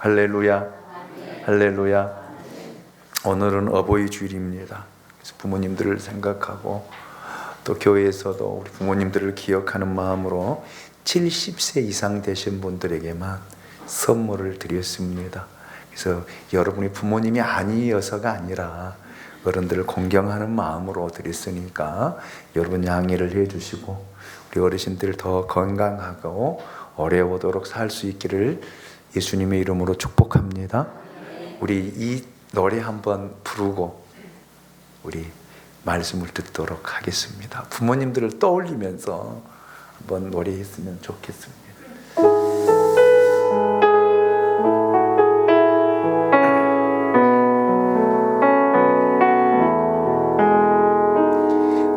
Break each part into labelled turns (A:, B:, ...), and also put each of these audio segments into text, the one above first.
A: 할렐루야, 할렐루야. 오늘은 어버이 주일입니다. 그래서 부모님들을 생각하고 또 교회에서도 우리 부모님들을 기억하는 마음으로 70세 이상 되신 분들에게만 선물을 드렸습니다. 그래서 여러분이 부모님이 아니어서가 아니라 어른들을 공경하는 마음으로 드렸으니까 여러분 양해를 해주시고 우리 어르신들 더 건강하고 오래오도록 살 수 있기를 예수님의 이름으로 축복합니다. 우리 이 노래 한번 부르고 우리 말씀을 듣도록 하겠습니다. 부모님들을 떠올리면서 한번 노래했으면 좋겠습니다.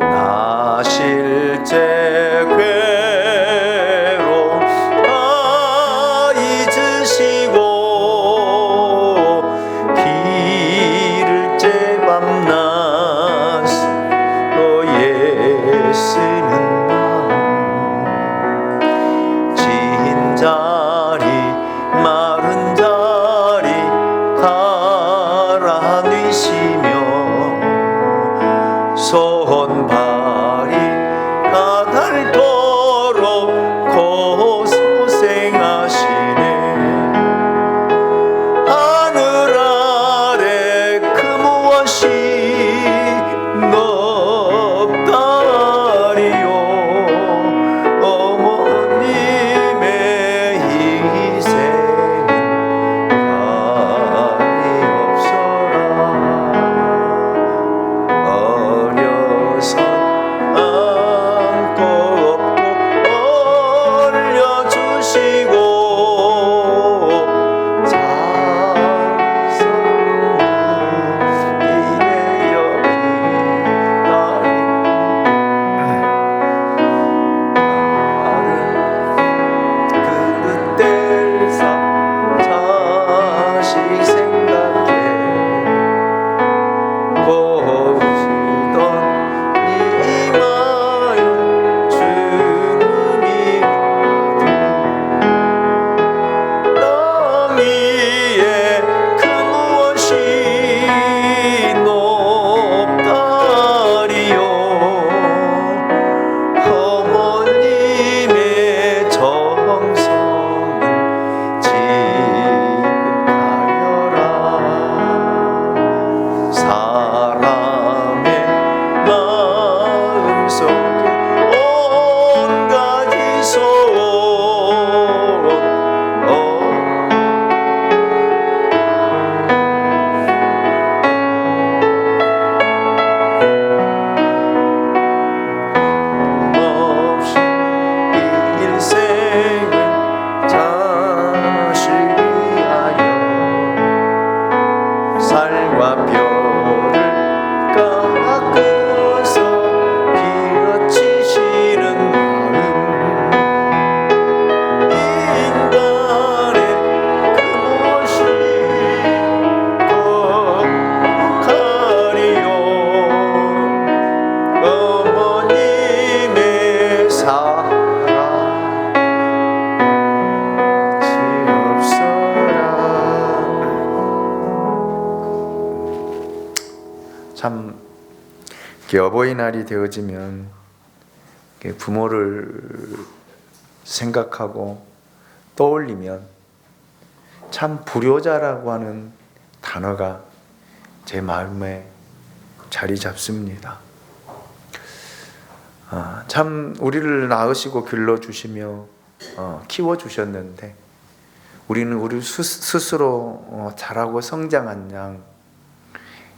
A: 나 실제 괴로움 다 잊으시고 길을 째밤낮 너의 쓰는 마음 진 자리 마른 자리 갈아뉘시며 손발이 다 닳도록 고소생하시네. 하늘 아래 그 무엇이 높다리요. 어머님의 희생은 가히 없어라. 어려서 안고 업고 올려주시고 자리서 이래여 기다린 그릇 뗄사 자식 생각해 고우시던 이마에 주름이 땅 위에 그 무엇이 높다리요. 어머님의 정성은 지극하여라. 사람의 마음속에 온 가지 소원 없이 일생을 자식 위하여 살과 뼈를 깎아서 빌어치시는 마음 인간의 그 무엇이 거룩하리요. 어머님의 사랑 지없어라. 참 이렇게 어버이날이 되어지면 이렇게 부모를 생각하고 떠올리면 참 불효자라고 하는 단어가 제 마음에 자리 잡습니다. 참 우리를 낳으시고 길러주시며 키워주셨는데 우리는 우리 스스로 자라고 성장한 양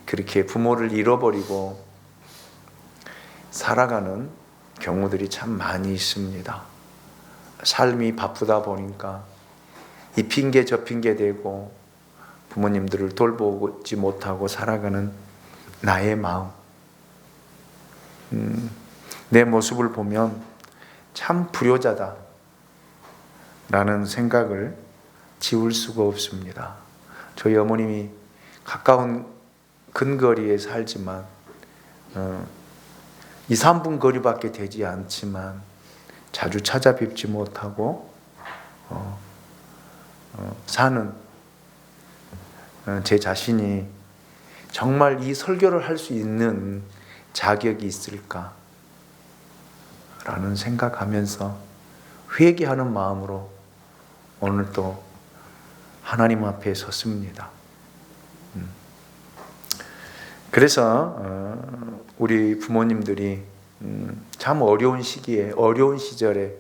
A: 그렇게 부모를 잃어버리고 살아가는 경우들이 참 많이 있습니다. 삶이 바쁘다 보니까 이 핑계 저 핑계 대고 부모님들을 돌보지 못하고 살아가는 나의 마음, 내 모습을 보면 참 불효자다 라는 생각을 지울 수가 없습니다. 저희 어머님이 가까운 근거리에 살지만 2, 3분 거리밖에 되지 않지만 자주 찾아뵙지 못하고 사는 제 자신이 정말 이 설교를 할 수 있는 자격이 있을까? 라는 생각하면서 회개하는 마음으로 오늘 또 하나님 앞에 섰습니다. 그래서 우리 부모님들이 참 어려운 시기에, 어려운 시절에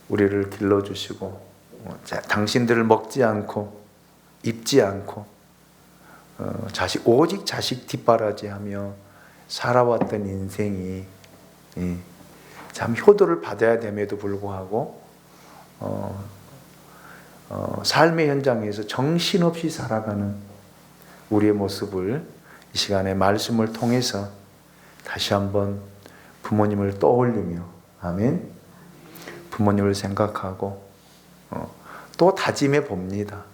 A: 우리를 길러주시고, 당신들을 먹지 않고 입지 않고 오직 자식 뒷바라지하며 살아왔던 인생이 참 효도를 받아야 됨에도 불구하고 삶의 현장에서 정신없이 살아가는 우리의 모습을 이 시간에 말씀을 통해서 다시 한번 부모님을 떠올리며, 아멘, 부모님을 생각하고 또 다짐해 봅니다.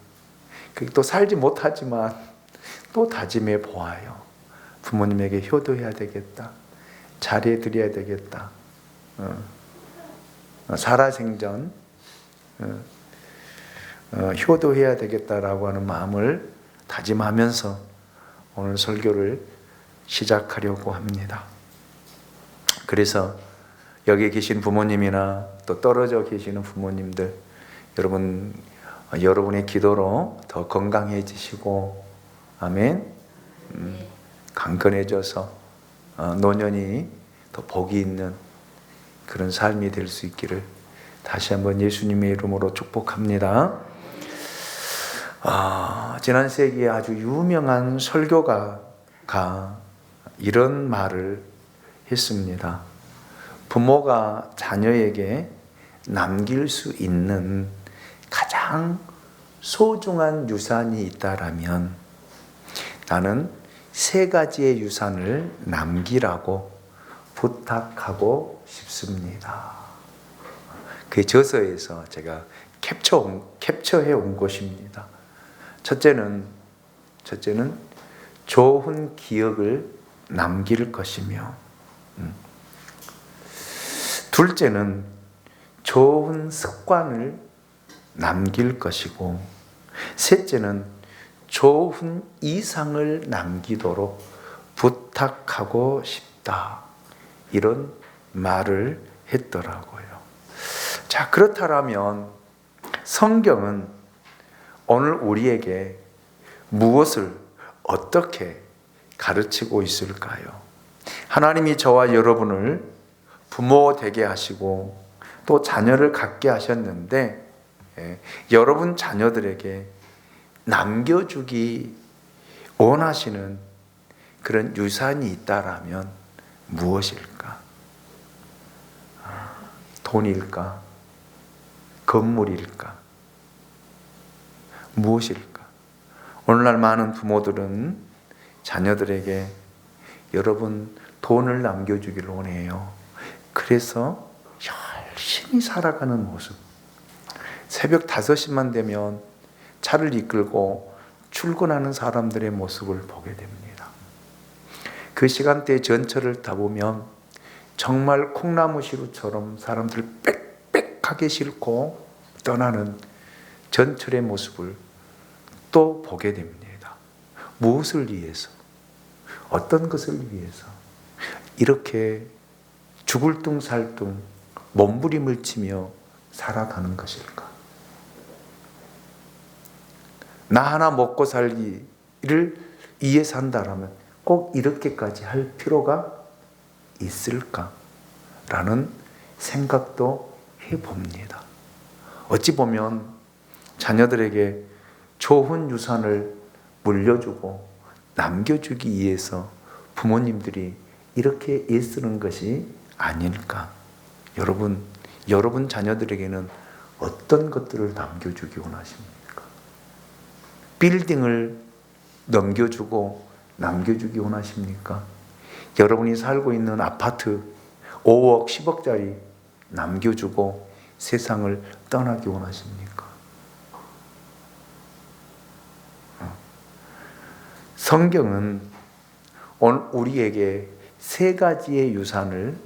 A: 또 살지 못하지만 또 다짐해 보아요. 부모님에게 효도해야 되겠다, 잘해 드려야 되겠다, 살아생전 효도해야 되겠다라고 하는 마음을 다짐하면서 오늘 설교를 시작하려고 합니다. 그래서 여기 계신 부모님이나 또 떨어져 계시는 부모님들, 여러분의 기도로 더 건강해지시고, 아멘, 강건해져서 노년이 더 복이 있는 그런 삶이 될 수 있기를 다시 한번 예수님의 이름으로 축복합니다. 지난 세기에 아주 유명한 설교가가 이런 말을 했습니다. 부모가 자녀에게 남길 수 있는 가장 소중한 유산이 있다라면 나는 3가지의 유산을 남기라고 부탁하고 싶습니다. 그 저서에서 제가 캡처해 온 것입니다. 첫째는 좋은 기억을 남길 것이며, 둘째는 좋은 습관을 남길 것이고, 셋째는 좋은 이상을 남기도록 부탁하고 싶다. 이런 말을 했더라고요. 자, 그렇다면 성경은 오늘 우리에게 무엇을 어떻게 가르치고 있을까요? 하나님이 저와 여러분을 부모 되게 하시고 또 자녀를 갖게 하셨는데, 여러분 자녀들에게 남겨주기 원하시는 그런 유산이 있다라면 무엇일까? 돈일까? 건물일까? 무엇일까? 오늘날 많은 부모들은 자녀들에게 여러분 돈을 남겨주기를 원해요. 그래서 열심히 살아가는 모습, 새벽 5시만 되면 차를 이끌고 출근하는 사람들의 모습을 보게 됩니다. 그 시간대에 전철을 타보면 정말 콩나무시루처럼 사람들 빽빽하게 싣고 떠나는 전철의 모습을 또 보게 됩니다. 무엇을 위해서? 어떤 것을 위해서 이렇게 죽을 둥 살 둥 몸부림을 치며 살아가는 것일까? 나 하나 먹고 살기를 위해 산다라면 꼭 이렇게까지 할 필요가 있을까? 라는 생각도 해봅니다. 어찌 보면 자녀들에게 좋은 유산을 물려주고 남겨주기 위해서 부모님들이 이렇게 애쓰는 것이 아닐까? 여러분 자녀들에게는 어떤 것들을 남겨주기 원하십니까? 빌딩을 넘겨주고 남겨주기 원하십니까? 여러분이 살고 있는 아파트 5억, 10억짜리 남겨주고 세상을 떠나기 원하십니까? 성경은 오늘 우리에게 3가지의 유산을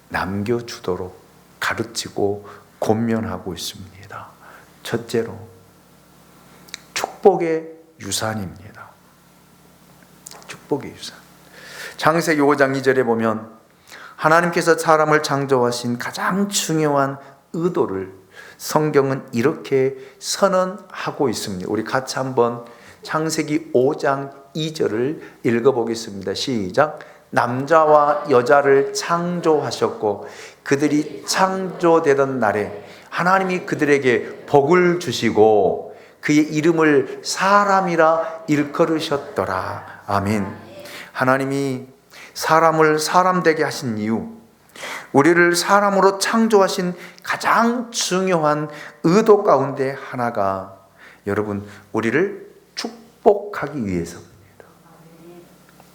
A: 남겨주도록 가르치고 권면하고 있습니다. 첫째로 축복의 유산입니다. 축복의 유산. 창세기 5장 2절에 보면 하나님께서 사람을 창조하신 가장 중요한 의도를 성경은 이렇게 선언하고 있습니다. 우리 같이 한번 창세기 5장 2절을 읽어보겠습니다. 시작. 남자와 여자를 창조하셨고 그들이 창조되던 날에 하나님이 그들에게 복을 주시고 그의 이름을 사람이라 일컬으셨더라. 아멘. 하나님이 사람을 사람 되게 하신 이유, 우리를 사람으로 창조하신 가장 중요한 의도 가운데 하나가 여러분 우리를 축복하기 위해서입니다.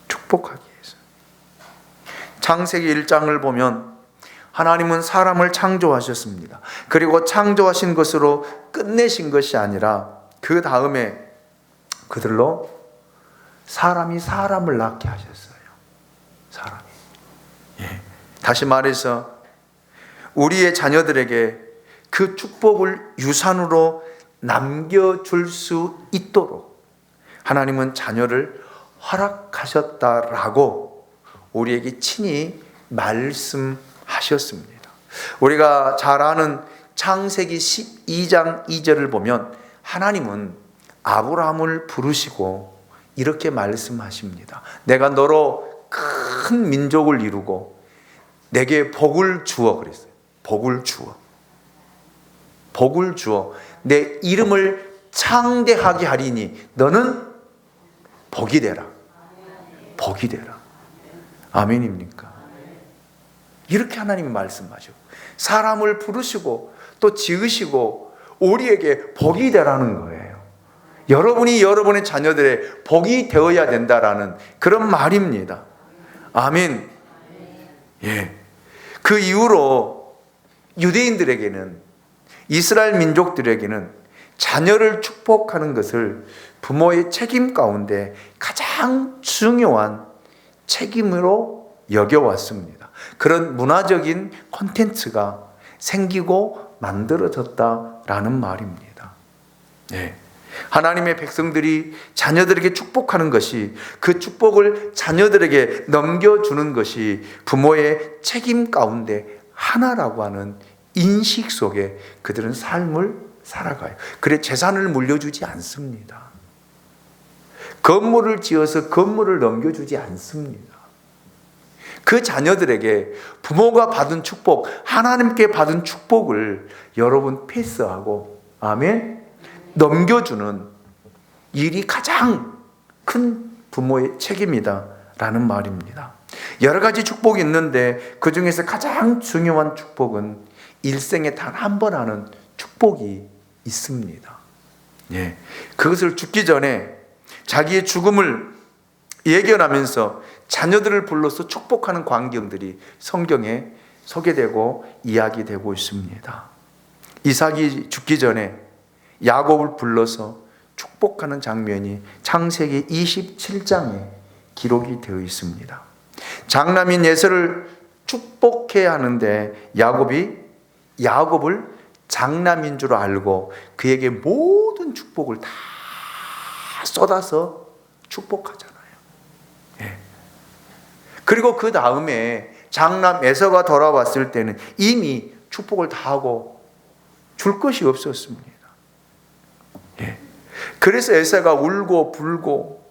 A: 축복하기 위해서. 창세기 1장을 보면 하나님은 사람을 창조하셨습니다. 그리고 창조하신 것으로 끝내신 것이 아니라 그 다음에 그들로 사람이 사람을 낳게 하셨어요. 사람이. 예. 다시 말해서 우리의 자녀들에게 그 축복을 유산으로 남겨줄 수 있도록 하나님은 자녀를 허락하셨다라고 우리에게 친히 말씀하셨습니다. 우리가 잘 아는 창세기 12장 2절을 보면 하나님은 아브라함을 부르시고 이렇게 말씀하십니다. 내가 너로 큰 민족을 이루고 내게 복을 주어 그랬어요. 복을 주어. 복을 주어 내 이름을 창대하게 하리니 너는 복이 되라. 복이 되라. 아멘입니까? 이렇게 하나님이 말씀하시고 사람을 부르시고 또 지으시고 우리에게 복이 되라는 거예요. 여러분이 여러분의 자녀들의 복이 되어야 된다라는 그런 말입니다. 아멘. 예. 그 이후로 유대인들에게는, 이스라엘 민족들에게는 자녀를 축복하는 것을 부모의 책임 가운데 가장 중요한 책임으로 여겨왔습니다. 그런 문화적인 콘텐츠가 생기고 만들어졌다라는 말입니다. 예. 하나님의 백성들이 자녀들에게 축복하는 것이, 그 축복을 자녀들에게 넘겨주는 것이 부모의 책임 가운데 하나라고 하는 인식 속에 그들은 삶을 살아가요. 그래 재산을 물려주지 않습니다. 건물을 지어서 건물을 넘겨주지 않습니다. 그 자녀들에게 부모가 받은 축복, 하나님께 받은 축복을 여러분 패스하고, 아멘, 넘겨주는 일이 가장 큰 부모의 책임이다 라는 말입니다. 여러 가지 축복이 있는데 그 중에서 가장 중요한 축복은 일생에 단 한 번 하는 축복이 있습니다. 예. 그것을 죽기 전에 자기의 죽음을 예견하면서 자녀들을 불러서 축복하는 광경들이 성경에 소개되고 이야기되고 있습니다. 이삭이 죽기 전에 야곱을 불러서 축복하는 장면이 창세기 27장에 기록이 되어 있습니다. 장남인 에서를 축복해야 하는데 야곱을 장남인 줄 알고 그에게 모든 축복을 다 쏟아서 축복하잖아요. 예. 그리고 그 다음에 장남 에서가 돌아왔을 때는 이미 축복을 다 하고 줄 것이 없었습니다. 예. 그래서 에서가 울고 불고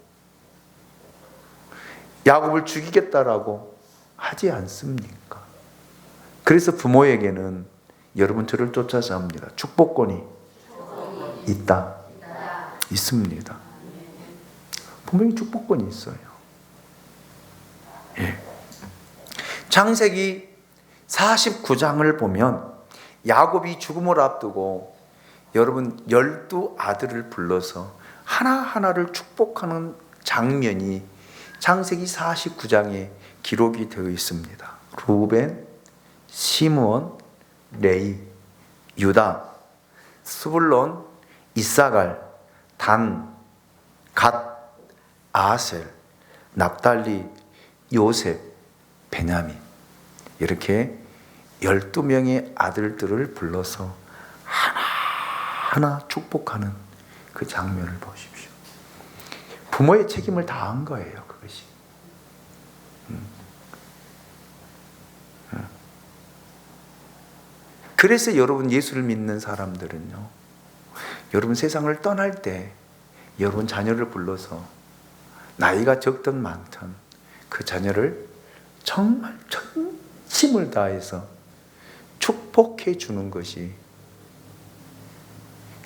A: 야곱을 죽이겠다라고 하지 않습니까? 그래서 부모에게는 여러분 저를 쫓아서 합니다. 축복권이 있다. 있습니다. 분명히 축복권이 있어요. 예. 창세기 49장을 보면 야곱이 죽음을 앞두고 여러분 12아들을 불러서 하나하나를 축복하는 장면이 창세기 49장에 기록이 되어 있습니다. 루벤, 시므온, 레위, 유다, 스불론, 이사갈, 단, 갓, 아셀, 납달리, 요셉, 베냐민, 이렇게 12명의 아들들을 불러서 하나하나 축복하는 그 장면을 보십시오. 부모의 책임을 다한 거예요, 그것이. 그래서 여러분 예수를 믿는 사람들은요, 여러분 세상을 떠날 때 여러분 자녀를 불러서 나이가 적든 많든 그 자녀를 정말 전심을 다해서 축복해 주는 것이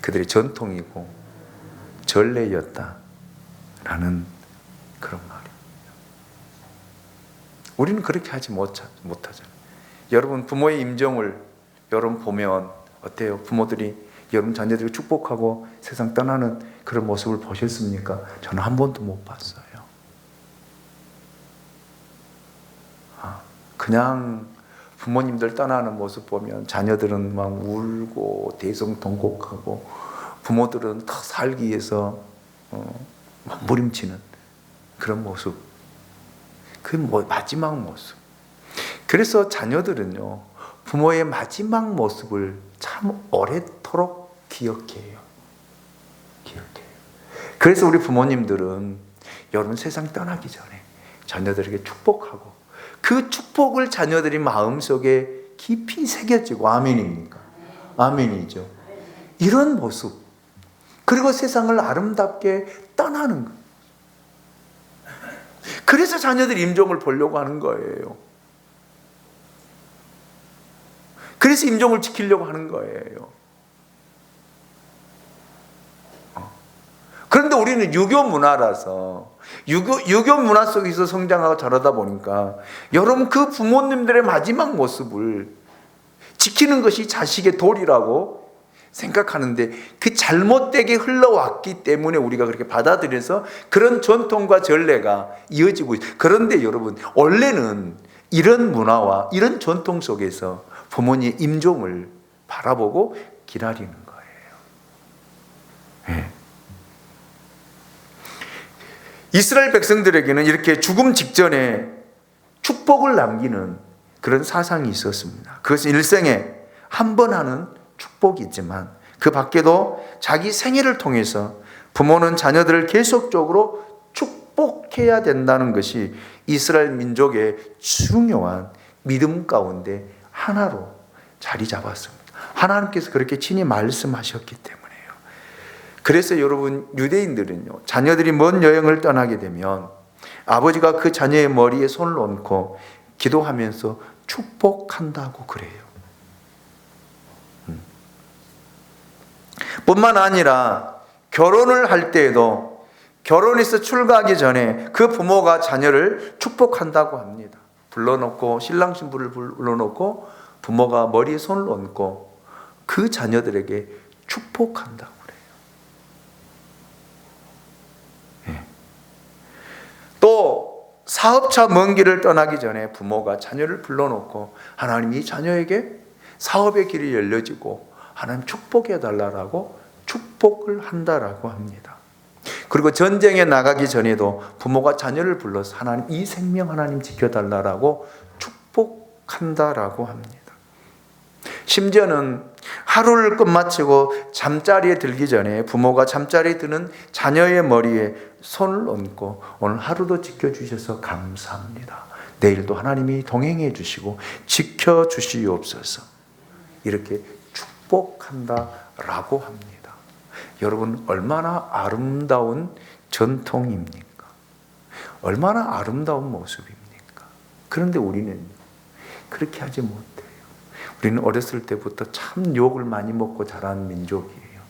A: 그들의 전통이고 전례였다라는 그런 말입니다. 우리는 그렇게 하지 못하잖아요. 여러분 부모의 임종을 여러분 보면 어때요? 부모들이 여러분 자녀들을 축복하고 세상 떠나는 그런 모습을 보셨습니까? 저는 한 번도 못 봤어요. 그냥 부모님들 떠나는 모습 보면 자녀들은 막 울고 대성통곡하고 부모들은 더 살기 위해서 몸부림치는 그런 모습. 그 마지막 모습. 그래서 자녀들은요, 부모의 마지막 모습을 참 오래도록 기억해요. 그래서 우리 부모님들은 여러분 세상 떠나기 전에 자녀들에게 축복하고 그 축복을 자녀들이 마음속에 깊이 새겨지고, 아멘입니까? 아멘이죠. 이런 모습, 그리고 세상을 아름답게 떠나는 것. 그래서 자녀들이 임종을 보려고 하는 거예요. 그래서 임종을 지키려고 하는 거예요. 그런데 우리는 유교 문화라서 유교 문화 속에서 성장하고 자라다 보니까 여러분 그 부모님들의 마지막 모습을 지키는 것이 자식의 도리라고 생각하는데 그 잘못되게 흘러왔기 때문에 우리가 그렇게 받아들여서 그런 전통과 전례가 이어지고 있어요. 그런데 여러분 원래는 이런 문화와 이런 전통 속에서 부모님의 임종을 바라보고 기다리는 거예요. 네. 이스라엘 백성들에게는 이렇게 죽음 직전에 축복을 남기는 그런 사상이 있었습니다. 그것은 일생에 한 번 하는 축복이지만 그 밖에도 자기 생애를 통해서 부모는 자녀들을 계속적으로 축복해야 된다는 것이 이스라엘 민족의 중요한 믿음 가운데 하나로 자리 잡았습니다. 하나님께서 그렇게 친히 말씀하셨기 때문에요. 그래서 여러분 유대인들은요, 자녀들이 먼 여행을 떠나게 되면 아버지가 그 자녀의 머리에 손을 얹고 기도하면서 축복한다고 그래요. 뿐만 아니라 결혼을 할 때에도 결혼해서 출가하기 전에 그 부모가 자녀를 축복한다고 합니다. 불러놓고 신랑 신부를 불러놓고 부모가 머리에 손을 얹고 그 자녀들에게 축복한다고 그래요. 네. 또 사업차 먼 길을 떠나기 전에 부모가 자녀를 불러놓고 하나님 이 자녀에게 사업의 길이 열려지고 하나님 축복해 달라고 축복을 한다라고 합니다. 그리고 전쟁에 나가기 전에도 부모가 자녀를 불러서 하나님 이 생명 하나님 지켜달라고 축복한다라고 합니다. 심지어는 하루를 끝마치고 잠자리에 들기 전에 부모가 잠자리에 드는 자녀의 머리에 손을 얹고 오늘 하루도 지켜주셔서 감사합니다. 내일도 하나님이 동행해 주시고 지켜주시옵소서. 이렇게 축복한다라고 합니다. 여러분 얼마나 아름다운 전통입니까? 얼마나 아름다운 모습입니까? 그런데 우리는 그렇게 하지 못해요. 우리는 어렸을 때부터 참 욕을 많이 먹고 자란 민족이에요.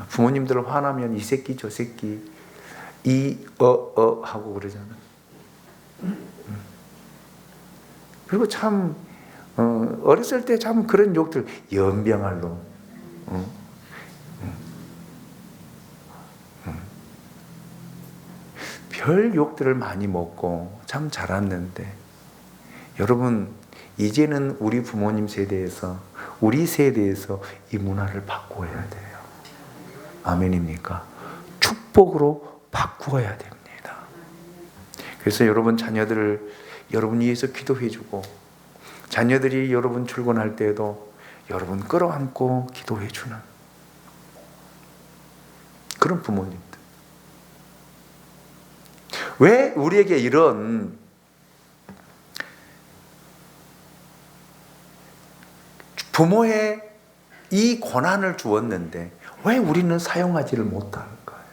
A: 부모님들 화나면 이 새끼 저 새끼 하고 그러잖아요. 그리고 참 어렸을 때 참 그런 욕들, 연병할 놈, 별 욕들을 많이 먹고 참 자랐는데, 여러분 이제는 우리 부모님 세대에서 우리 세대에서 이 문화를 바꾸어야 돼요. 아멘입니까? 축복으로 바꾸어야 됩니다. 그래서 여러분 자녀들을 여러분 위해서 기도해 주고, 자녀들이 여러분 출근할 때에도 여러분 끌어안고 기도해 주는 그런 부모님들. 왜 우리에게 이런 부모의 이 권한을 주었는데 왜 우리는 사용하지를 못할까요?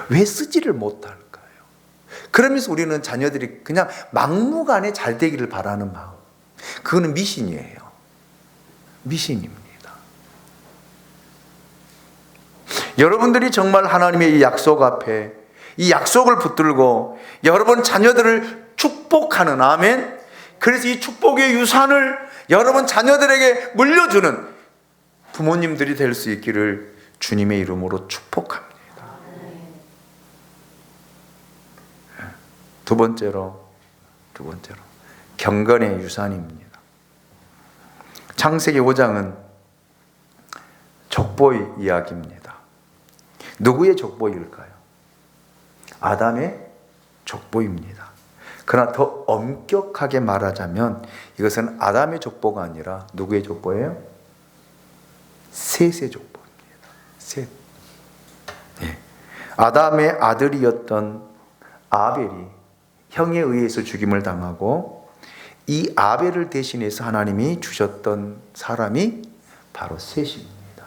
A: 왜 쓰지를 못할까요? 그러면서 우리는 자녀들이 그냥 막무가내 잘 되기를 바라는 마음, 그거는 미신이에요. 미신입니다. 여러분들이 정말 하나님의 이 약속 앞에 이 약속을 붙들고 여러분 자녀들을 축복하는, 아멘. 그래서 이 축복의 유산을 여러분 자녀들에게 물려주는 부모님들이 될 수 있기를 주님의 이름으로 축복합니다. 두 번째로 경건의 유산입니다. 창세기 5장은 족보의 이야기입니다. 누구의 족보일까요? 아담의 족보입니다. 그러나 더 엄격하게 말하자면 이것은 아담의 족보가 아니라 누구의 족보예요? 셋의 족보입니다. 셋. 네. 아담의 아들이었던 아벨이 형에 의해서 죽임을 당하고 이 아벨을 대신해서 하나님이 주셨던 사람이 바로 셋입니다.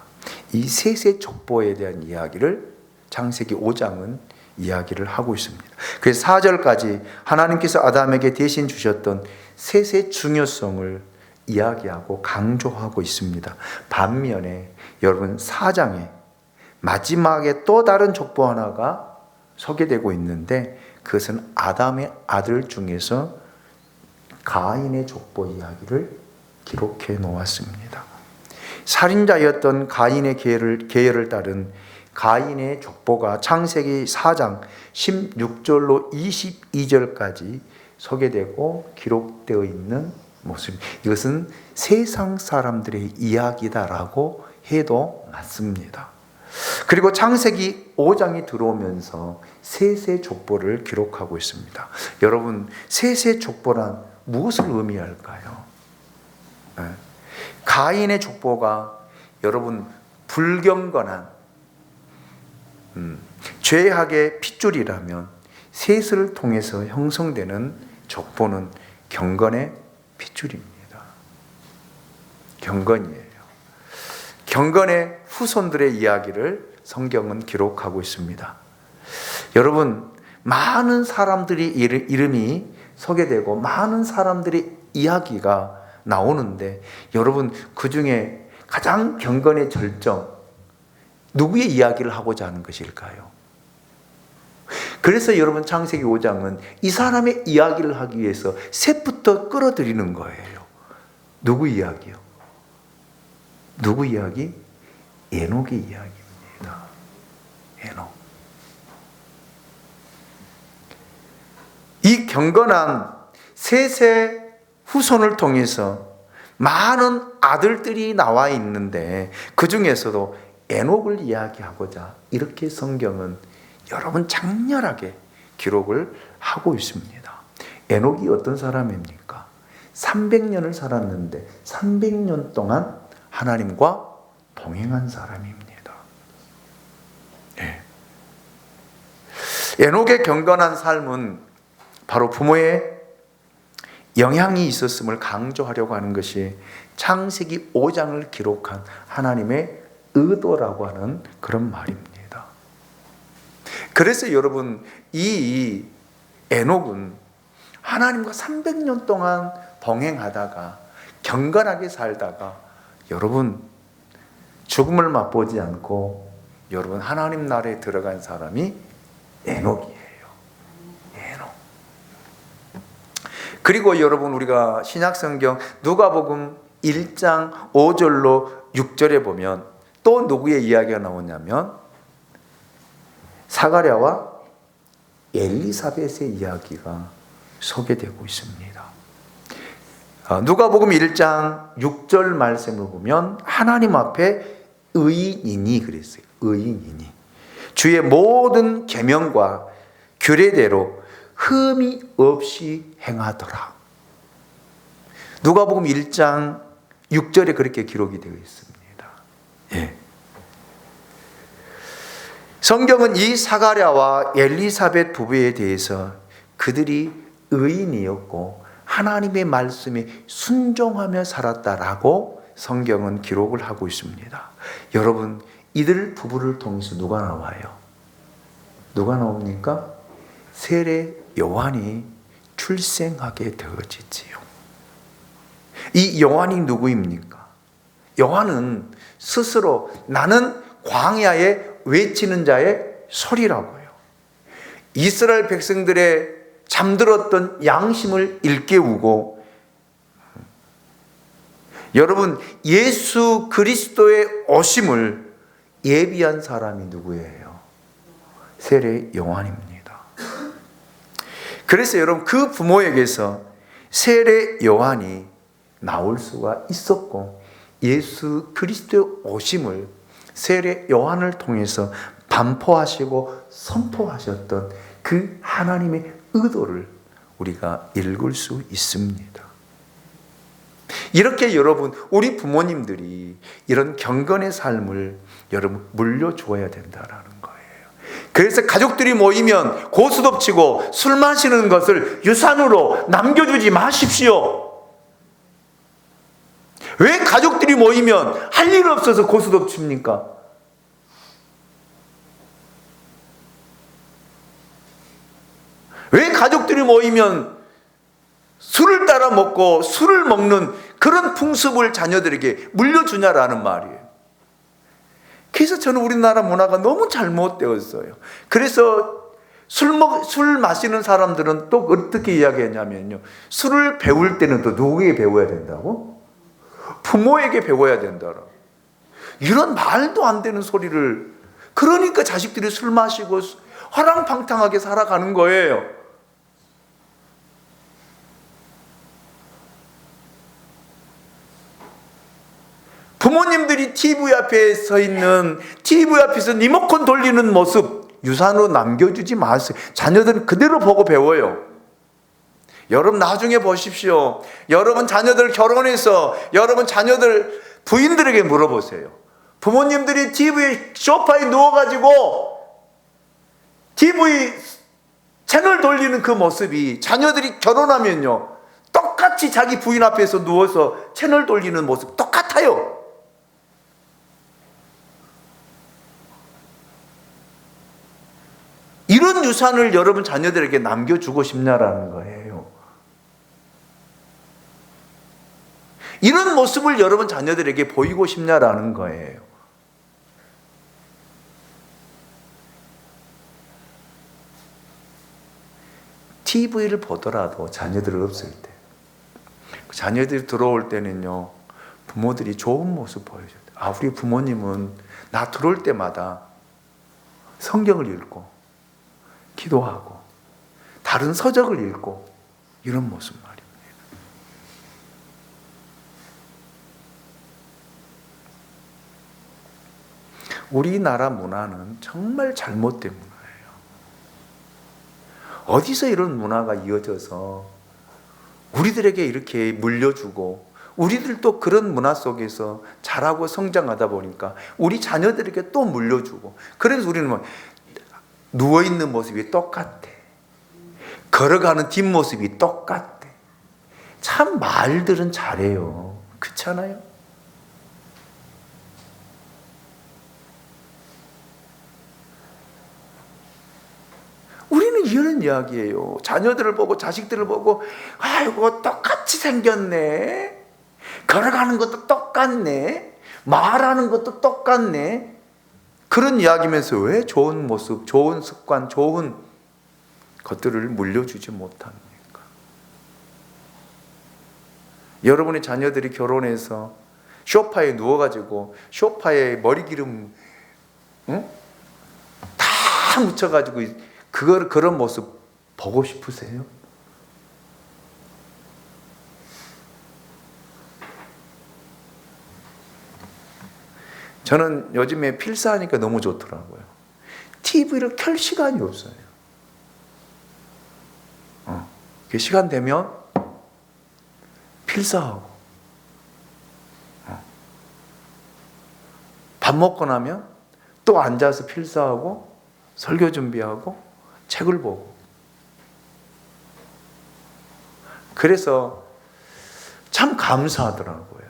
A: 이 셋의 족보에 대한 이야기를 창세기 5장은 이야기를 하고 있습니다. 그래서 4절까지 하나님께서 아담에게 대신 주셨던 셋의 중요성을 이야기하고 강조하고 있습니다. 반면에 여러분 4장에 마지막에 또 다른 족보 하나가 소개되고 있는데 그것은 아담의 아들 중에서 가인의 족보 이야기를 기록해 놓았습니다. 살인자였던 가인의 계열을 따른 가인의 족보가 창세기 4장 16절로 22절까지 소개되고 기록되어 있는 모습. 이것은 세상 사람들의 이야기다라고 해도 맞습니다. 그리고 창세기 5장이 들어오면서 셋의 족보를 기록하고 있습니다. 여러분, 셋의 족보란 무엇을 의미할까요? 가인의 족보가 여러분 불경건한 죄악의 핏줄이라면 셋을 통해서 형성되는 족보는 경건의 핏줄입니다. 경건이에요. 경건의 후손들의 이야기를 성경은 기록하고 있습니다. 여러분, 많은 사람들이 이름이 소개되고 많은 사람들의 이야기가 나오는데 여러분 그 중에 가장 경건의 절정, 누구의 이야기를 하고자 하는 것일까요? 그래서 여러분 창세기 5장은 이 사람의 이야기를 하기 위해서 셋부터 끌어들이는 거예요. 누구 이야기요? 누구 이야기? 에녹의 이야기입니다. 에녹. 이 경건한 셋의 후손을 통해서 많은 아들들이 나와 있는데 그 중에서도 에녹을 이야기하고자 이렇게 성경은 여러분 장렬하게 기록을 하고 있습니다. 에녹이 어떤 사람입니까? 300년을 살았는데 300년 동안 하나님과 동행한 사람입니다. 네. 에녹의 경건한 삶은 바로 부모의 영향이 있었음을 강조하려고 하는 것이 창세기 5장을 기록한 하나님의 의도라고 하는 그런 말입니다. 그래서 여러분 이 에녹은 하나님과 300년 동안 동행하다가 경건하게 살다가 여러분 죽음을 맛보지 않고 여러분 하나님 나라에 들어간 사람이 에녹이에요. 에녹. 그리고 여러분 우리가 신약성경 누가복음 1장 5절로 6절에 보면 또 누구의 이야기가 나오냐면 사가랴와 엘리사벳의 이야기가 소개되고 있습니다. 누가복음 1장 6절 말씀을 보면 하나님 앞에 의인이니 그랬어요. 의인이니 주의 모든 계명과 규례대로 흠이 없이 행하더라. 누가복음 1장 6절에 그렇게 기록이 되어 있습니다. 예. 성경은 이 사가랴와 엘리사벳 부부에 대해서 그들이 의인이었고 하나님의 말씀에 순종하며 살았다라고 성경은 기록을 하고 있습니다. 여러분, 이들 부부를 통해서 누가 나와요? 누가 나옵니까? 세례 요한이 출생하게 되어지지요. 이 요한이 누구입니까? 요한은 스스로 나는 광야에 외치는 자의 소리라고요. 이스라엘 백성들의 잠들었던 양심을 일깨우고, 여러분, 예수 그리스도의 오심을 예비한 사람이 누구예요? 세례 요한입니다. 그래서 여러분, 그 부모에게서 세례 요한이 나올 수가 있었고, 예수 그리스도의 오심을 세례 요한을 통해서 반포하시고 선포하셨던 그 하나님의 의도를 우리가 읽을 수 있습니다. 이렇게 여러분, 우리 부모님들이 이런 경건의 삶을 여러분 물려주어야 된다라는 거예요. 그래서 가족들이 모이면 고스톱치고 술 마시는 것을 유산으로 남겨주지 마십시오. 왜 가족들이 모이면 할 일 없어서 고스톱 칩니까? 왜 가족들이 모이면 술을 따라 먹고 술을 먹는 그런 풍습을 자녀들에게 물려주냐라는 말이에요. 그래서 저는 우리나라 문화가 너무 잘못되었어요. 그래서 술 마시는 사람들은 또 어떻게 이야기했냐면요, 술을 배울 때는 또 누구에게 배워야 된다고? 부모에게 배워야 된다라고. 이런 말도 안 되는 소리를, 그러니까 자식들이 술 마시고 화랑방탕하게 살아가는 거예요. 부모님들이 TV 앞에 서 있는, TV 앞에서 리모컨 돌리는 모습 유산으로 남겨주지 마세요. 자녀들은 그대로 보고 배워요. 여러분, 나중에 보십시오. 여러분 자녀들 결혼해서 여러분 자녀들 부인들에게 물어보세요. 부모님들이 TV 소파에 누워가지고 TV 채널 돌리는 그 모습이 자녀들이 결혼하면요, 똑같이 자기 부인 앞에서 누워서 채널 돌리는 모습 똑같아요. 이런 유산을 여러분 자녀들에게 남겨주고 싶냐라는 거예요. 이런 모습을 여러분 자녀들에게 보이고 싶냐라는 거예요. TV를 보더라도 자녀들 없을 때, 자녀들이 들어올 때는요, 부모들이 좋은 모습 보여줘야 돼요. 아, 우리 부모님은 나 들어올 때마다 성경을 읽고 기도하고 다른 서적을 읽고 이런 모습 말입니다. 우리나라 문화는 정말 잘못된 문화예요. 어디서 이런 문화가 이어져서 우리들에게 이렇게 물려주고, 우리들도 그런 문화 속에서 자라고 성장하다 보니까 우리 자녀들에게 또 물려주고, 그래서 우리는 뭐 누워있는 모습이 똑같아, 걸어가는 뒷모습이 똑같아. 참 말들은 잘해요. 그렇잖아요? 우리는 이런 이야기예요. 자녀들을 보고 자식들을 보고, 아이고 똑같이 생겼네, 걸어가는 것도 똑같네, 말하는 것도 똑같네, 그런 이야기면서 왜 좋은 모습, 좋은 습관, 좋은 것들을 물려주지 못합니까? 여러분의 자녀들이 결혼해서 소파에 누워가지고 소파에 머리기름 다 묻혀가지고 그런 모습 보고 싶으세요? 저는 요즘에 필사하니까 너무 좋더라고요. TV를 켤 시간이 없어요. 그 시간 되면 필사하고, 밥 먹고 나면 또 앉아서 필사하고, 설교 준비하고 책을 보고. 그래서 참 감사하더라고요.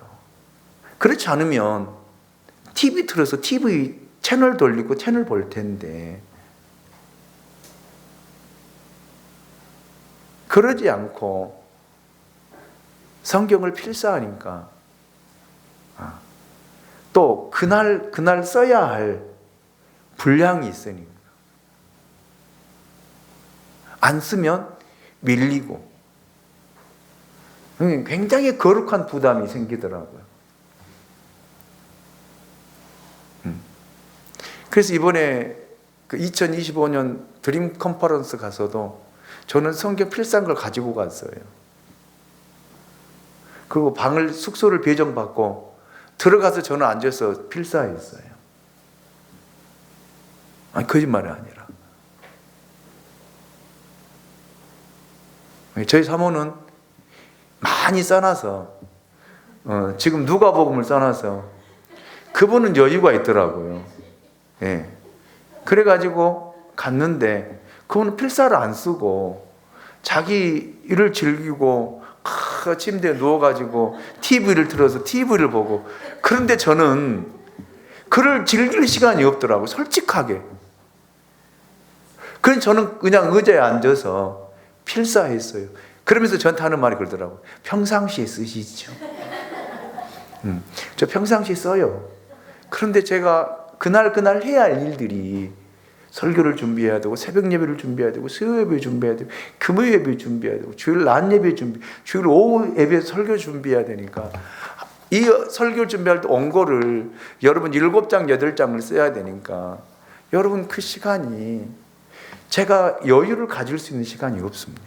A: 그렇지 않으면 TV 틀어서 TV 채널 돌리고 채널 볼 텐데, 그러지 않고 성경을 필사하니까 또 그날 써야 할 분량이 있으니까 안 쓰면 밀리고 굉장히 거룩한 부담이 생기더라고요. 그래서 이번에 그 2025년 드림 컨퍼런스 가서도 저는 성경 필사한 걸 가지고 갔어요. 그리고 숙소를 배정받고 들어가서 저는 앉아서 필사했어요. 아니, 거짓말이 아니라. 저희 사모는 많이 써놔서, 지금 누가복음을 써놔서 그분은 여유가 있더라고요. 예. 그래가지고 갔는데 그분은 필사를 안 쓰고 자기 일을 즐기고 침대에 누워가지고 TV를 틀어서 TV를 보고. 그런데 저는 그를 즐길 시간이 없더라고요, 솔직하게. 그래서 저는 그냥 의자에 앉아서 필사했어요. 그러면서 저한테 하는 말이 그러더라고요. 평상시에 쓰시죠. 저 평상시에 써요. 그런데 제가 그날 해야 할 일들이 설교를 준비해야 되고, 새벽 예배를 준비해야 되고, 수요 예배 준비해야 되고, 금요 예배 준비해야 되고, 주일 낮 예배 주일 오후 예배 설교 준비해야 되니까, 이 설교를 준비할 때 원고를 여러분 7장 8장을 써야 되니까, 여러분 그 시간이 제가 여유를 가질 수 있는 시간이 없습니다.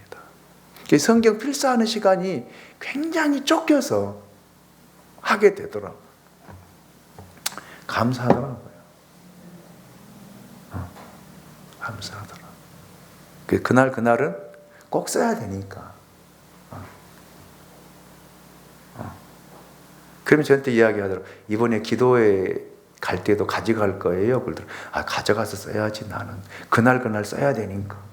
A: 성경 필사하는 시간이 굉장히 쫓겨서 하게 되더라고요. 감사하더라고요. 감사하더라. 그날은 꼭 써야 되니까. 그러면 저한테 이야기하더라고요. 이번에 기도회 갈 때도 가져갈 거예요. 그러더라고요. 가져가서 써야지, 나는. 그날 써야 되니까.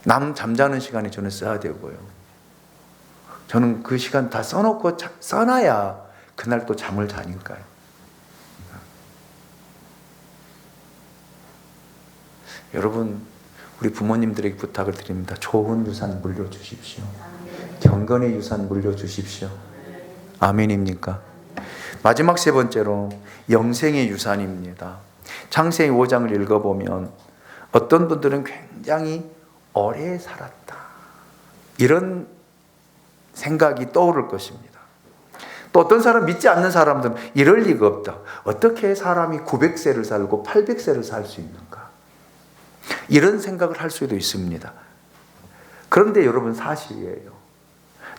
A: 남 잠자는 시간에 저는 써야 되고요. 저는 그 시간 다 써놓고 써놔야 그날 또 잠을 자니까요. 여러분, 우리 부모님들에게 부탁을 드립니다. 좋은 유산 물려주십시오. 경건의 유산 물려주십시오. 아멘입니까? 마지막 세 번째로 영생의 유산입니다. 창세기 5장을 읽어보면 어떤 분들은 굉장히 오래 살았다, 이런 생각이 떠오를 것입니다. 또 어떤 사람, 믿지 않는 사람들은 이럴 리가 없다. 어떻게 사람이 900세를 살고 800세를 살 수 있는가? 이런 생각을 할 수도 있습니다. 그런데 여러분, 사실이에요.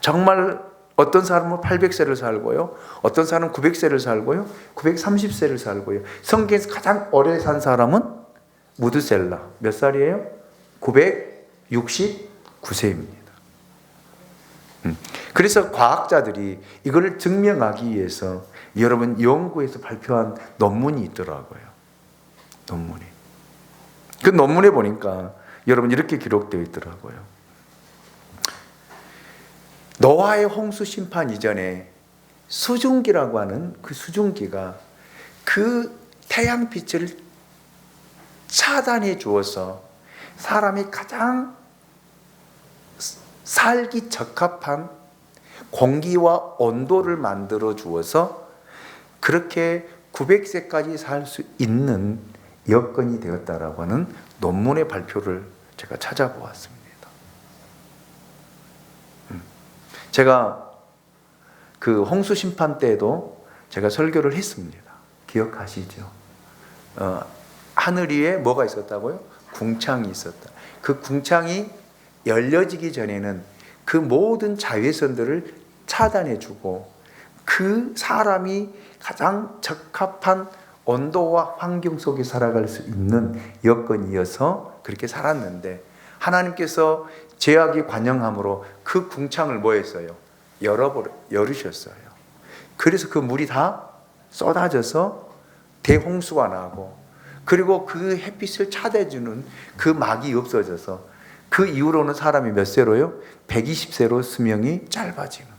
A: 정말 어떤 사람은 800세를 살고요, 어떤 사람은 900세를 살고요, 930세를 살고요. 성경에서 가장 오래 산 사람은 무드셀라. 몇 살이에요? 969세입니다. 그래서 과학자들이 이걸 증명하기 위해서 여러분 연구에서 발표한 논문이 있더라고요. 논문이. 그 논문에 보니까 여러분 이렇게 기록되어 있더라고요. 노아의 홍수 심판 이전에 수증기라고 하는 그 수증기가 그 태양빛을 차단해 주어서 사람이 가장 살기 적합한 공기와 온도를 만들어 주어서 그렇게 900세까지 살 수 있는 여건이 되었다라고 하는 논문의 발표를 제가 찾아보았습니다. 제가 그 홍수 심판 때에도 제가 설교를 했습니다. 기억하시죠? 하늘 위에 뭐가 있었다고요? 궁창이 있었다. 그 궁창이 열려지기 전에는 그 모든 자외선들을 차단해주고 그 사람이 가장 적합한 온도와 환경 속에 살아갈 수 있는 여건이어서 그렇게 살았는데, 하나님께서 죄악이 관영함으로 그 궁창을 뭐 했어요? 열으셨어요. 그래서 그 물이 다 쏟아져서 대홍수가 나고, 그리고 그 햇빛을 차대주는 그 막이 없어져서 그 이후로는 사람이 몇 세로요? 120세로 수명이 짧아지는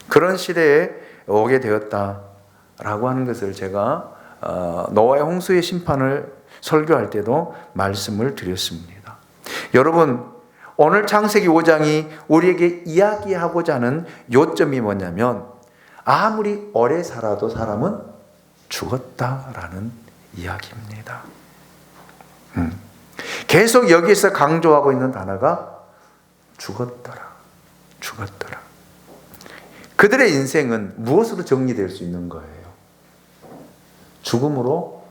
A: 그런 시대에 오게 되었다라고 하는 것을 제가 노아의 홍수의 심판을 설교할 때도 말씀을 드렸습니다. 여러분, 오늘 창세기 5장이 우리에게 이야기하고자 하는 요점이 뭐냐면, 아무리 오래 살아도 사람은 죽었다라는 이야기입니다. 계속 여기서 강조하고 있는 단어가 죽었더라, 죽었더라. 그들의 인생은 무엇으로 정리될 수 있는 거예요? 죽음으로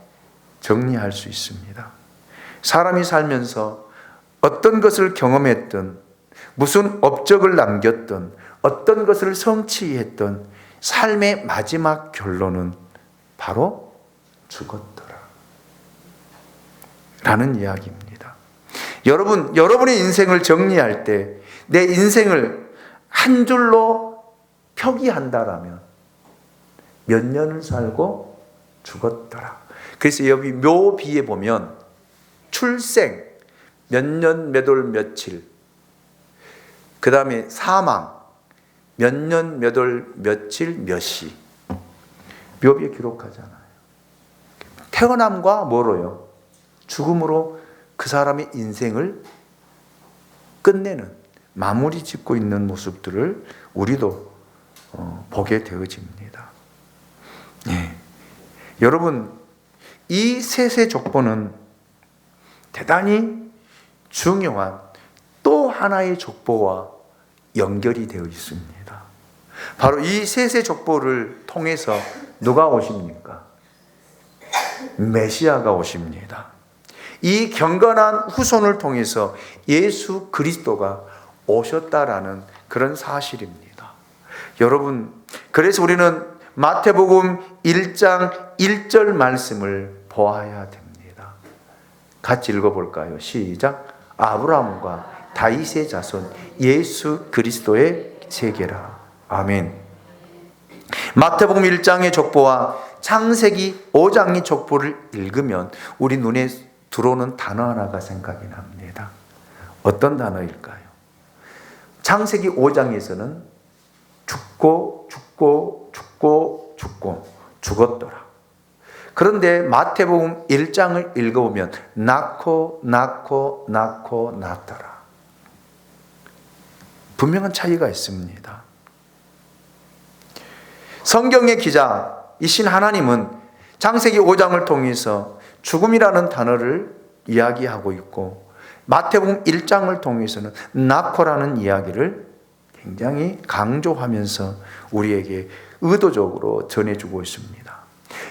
A: 정리할 수 있습니다. 사람이 살면서 어떤 것을 경험했든, 무슨 업적을 남겼든, 어떤 것을 성취했든 삶의 마지막 결론은 바로 죽었더라 라는 이야기입니다. 여러분의 인생을 정리할 때 내 인생을 한 줄로 표기한다라면 몇 년을 살고 죽었더라. 그래서 여기 묘비에 보면 출생 몇 년 몇 월 며칠, 그 다음에 사망 몇 년 몇 월 며칠 몇 시, 묘비에 기록하잖아요. 태어남과 뭐로요? 죽음으로 그 사람의 인생을 끝내는, 마무리 짓고 있는 모습들을 우리도 보게 되어집니다. 예. 여러분, 이 셋의 족보는 대단히 중요한 또 하나의 족보와 연결이 되어 있습니다. 바로 이 셋의 족보를 통해서 누가 오십니까? 메시아가 오십니다. 이 경건한 후손을 통해서 예수 그리스도가 오셨다라는 그런 사실입니다. 여러분, 그래서 우리는 마태복음 1장 1절 말씀을 보아야 됩니다. 같이 읽어볼까요? 시작. 아브라함과 다윗의 자손 예수 그리스도의 세계라. 아멘. 마태복음 1장의 족보와 창세기 5장의 족보를 읽으면 우리 눈에 들어오는 단어 하나가 생각이 납니다. 어떤 단어일까요? 창세기 5장에서는 죽었더라. 그런데 마태복음 1장을 읽어보면 낳더라. 분명한 차이가 있습니다. 성경의 기자이신 하나님은 창세기 5장을 통해서 죽음이라는 단어를 이야기하고 있고, 마태복음 1장을 통해서는 낳고라는 이야기를 굉장히 강조하면서 우리에게 의도적으로 전해주고 있습니다.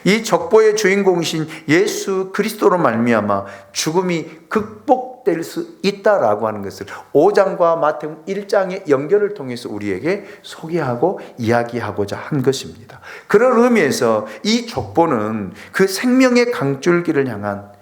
A: 이 족보의 주인공이신 예수 그리스도로 말미암아 죽음이 극복될 수 있다라고 하는 것을 5장과 마태복음 1장의 연결을 통해서 우리에게 소개하고 이야기하고자 한 것입니다. 그런 의미에서 이 족보는 그 생명의 강줄기를 향한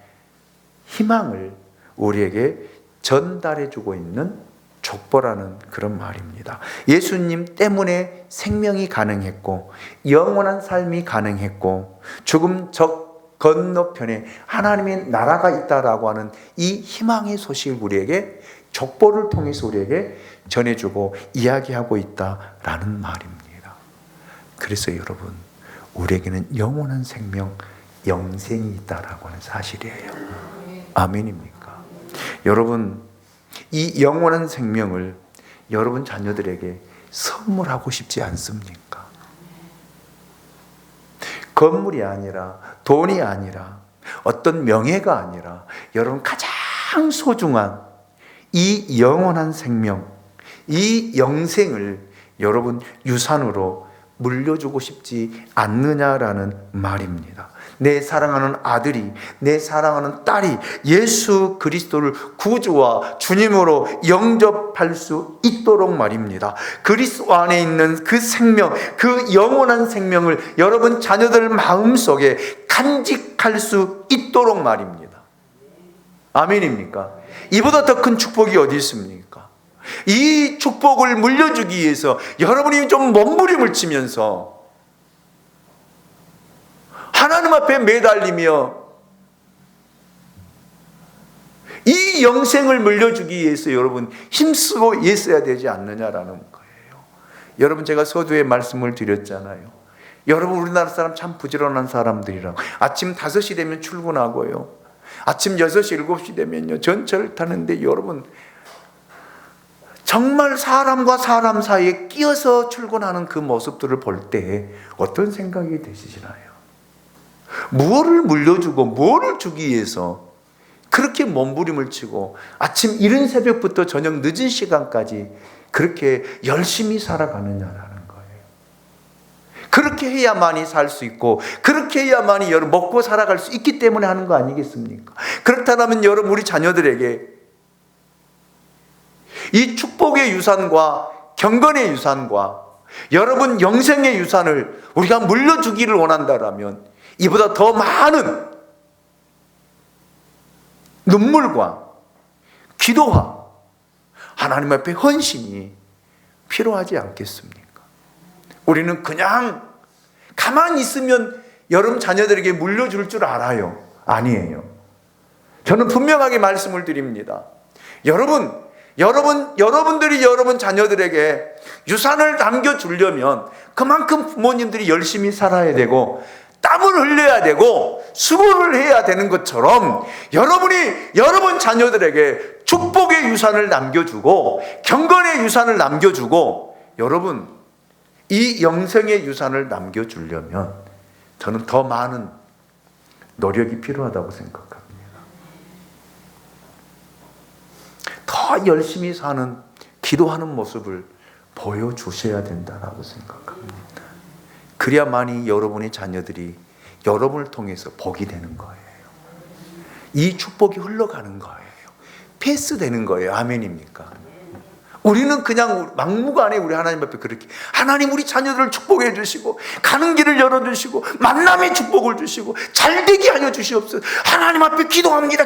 A: 희망을 우리에게 전달해주고 있는 족보라는 그런 말입니다. 예수님 때문에 생명이 가능했고 영원한 삶이 가능했고 죽음 적 건너편에 하나님의 나라가 있다라고 하는 이 희망의 소식을 우리에게 족보를 통해서 우리에게 전해주고 이야기하고 있다라는 말입니다. 그래서 여러분, 우리에게는 영원한 생명, 영생이 있다라고 하는 사실이에요. 아멘입니까? 여러분, 이 영원한 생명을 여러분 자녀들에게 선물하고 싶지 않습니까? 건물이 아니라, 돈이 아니라, 어떤 명예가 아니라 여러분 가장 소중한 이 영원한 생명, 이 영생을 여러분 유산으로 물려주고 싶지 않느냐라는 말입니다. 내 사랑하는 아들이, 내 사랑하는 딸이 예수 그리스도를 구주와 주님으로 영접할 수 있도록 말입니다. 그리스도 안에 있는 그 생명, 그 영원한 생명을 여러분 자녀들 마음속에 간직할 수 있도록 말입니다. 아멘입니까? 이보다 더 큰 축복이 어디 있습니까? 이 축복을 물려주기 위해서 여러분이 좀 몸부림을 치면서 하나님 앞에 매달리며 이 영생을 물려주기 위해서 여러분 힘쓰고 있어야 되지 않느냐라는 거예요. 여러분, 제가 서두에 말씀을 드렸잖아요. 여러분, 우리나라 사람 참 부지런한 사람들이라고. 아침 5시 되면 출근하고요, 아침 6시, 7시 되면요 전철을 타는데, 여러분 정말 사람과 사람 사이에 끼어서 출근하는 그 모습들을 볼 때 어떤 생각이 드시나요? 무엇을 물려주고 무엇을 주기 위해서 그렇게 몸부림을 치고 아침 이른 새벽부터 저녁 늦은 시간까지 그렇게 열심히 살아가느냐라는 거예요. 그렇게 해야만이 살 수 있고, 그렇게 해야만이 여러분 먹고 살아갈 수 있기 때문에 하는 거 아니겠습니까? 그렇다면 여러분, 우리 자녀들에게 이 축복의 유산과 경건의 유산과 여러분 영생의 유산을 우리가 물려주기를 원한다라면 이보다 더 많은 눈물과 기도와 하나님 앞에 헌신이 필요하지 않겠습니까? 우리는 그냥 가만히 있으면 여러분 자녀들에게 물려줄 줄 알아요. 아니에요. 저는 분명하게 말씀을 드립니다. 여러분들이 여러분 자녀들에게 유산을 남겨주려면 그만큼 부모님들이 열심히 살아야 되고 땀을 흘려야 되고 수고를 해야 되는 것처럼, 여러분이 여러분 자녀들에게 축복의 유산을 남겨주고 경건의 유산을 남겨주고 여러분 이 영생의 유산을 남겨주려면 저는 더 많은 노력이 필요하다고 생각합니다. 더 열심히 사는, 기도하는 모습을 보여주셔야 된다고 생각합니다. 그래야만이 여러분의 자녀들이 여러분을 통해서 복이 되는 거예요. 이 축복이 흘러가는 거예요. 패스되는 거예요. 아멘입니까? 우리는 그냥 막무가내 우리 하나님 앞에 그렇게, 하나님 우리 자녀들을 축복해 주시고 가는 길을 열어주시고 만남의 축복을 주시고 잘되게 하여 주시옵소서. 하나님 앞에 기도합니다.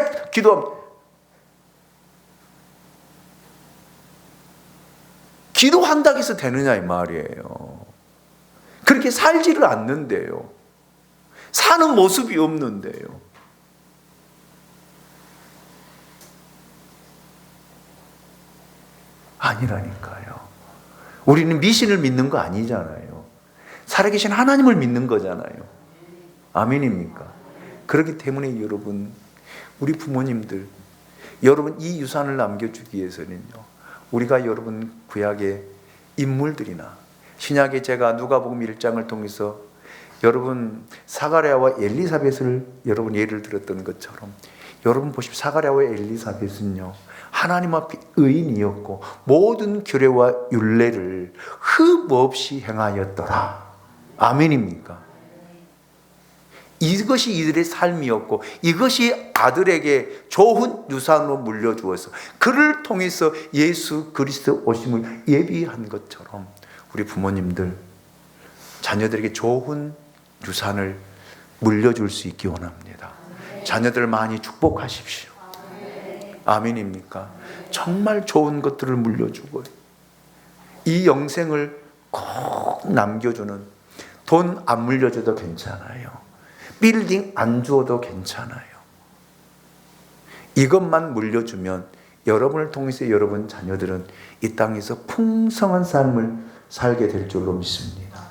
A: 기도한다고 해서 되느냐 이 말이에요. 그렇게 살지를 않는데요. 사는 모습이 없는데요. 아니라니까요. 우리는 미신을 믿는 거 아니잖아요. 살아계신 하나님을 믿는 거잖아요. 아멘입니까? 그렇기 때문에 여러분, 우리 부모님들, 여러분 이 유산을 남겨주기 위해서는요, 우리가 여러분 구약의 인물들이나 신약에 제가 누가복음 1장을 통해서 여러분 사가랴와 엘리사벳을 여러분 예를 들었던 것처럼, 여러분 보십시오. 사가랴와 엘리사벳은요 하나님 앞에 의인이었고 모든 규례와 율례를 흠없이 행하였더라. 아멘입니까? 이것이 이들의 삶이었고 이것이 아들에게 좋은 유산으로 물려주어서 그를 통해서 예수 그리스도 오심을 예비한 것처럼 우리 부모님들 자녀들에게 좋은 유산을 물려줄 수 있기 원합니다. 자녀들 많이 축복하십시오. 아멘입니까? 정말 좋은 것들을 물려주고 이 영생을 꼭 남겨주는, 돈 안 물려줘도 괜찮아요. 빌딩 안 주어도 괜찮아요. 이것만 물려주면 여러분을 통해서 여러분 자녀들은 이 땅에서 풍성한 삶을 살게 될 줄로 믿습니다.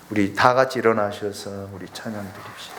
A: 우리 다 같이 일어나셔서 우리 찬양 드립시다.